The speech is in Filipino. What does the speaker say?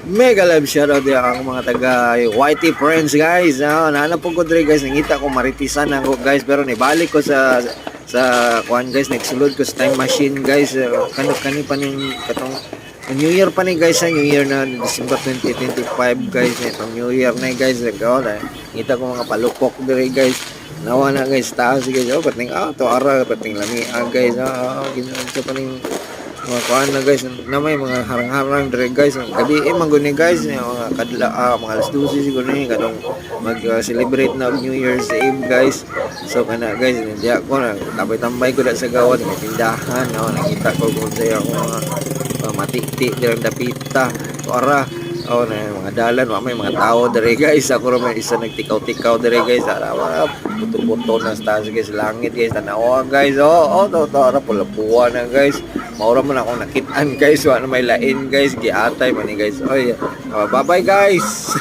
Mega love shoutout din ako mga taga YT friends guys. Naanap po ko dre guys, nangita ko maritisan ako guys pero nibalik ko sa kuan guys, nagsulod ko sa time machine guys. Kani pa ning katong New Year pa ni guys, New Year na December 2025 guys. Itong New Year na guys, kita ko mga palupok dre guys. Nawa na guys, taas guys. Pating to ara pating lami guys. Ginsa pa ning mga kuan na guys na may mga harang-harang dire guys gabi mangguni guys mga kadla mga alas 12 siguro ni kadong mag celebrate na New Year's Eve guys. So kana guys hindi ako na tambay ko sa gawad ng tindahan nakita ko kung saya ako mga matikti dirang dapita ora na mga dalan may mga tao dire guys. Ako ra may isa nagtikaw-tikaw dire guys. Ara puto-puto na stars guys langit guys tanawa guys. To ara pula na guys. Maura man ako nakitaan guys, wala na may lain guys, giatay man ni guys. Oy, bye bye guys.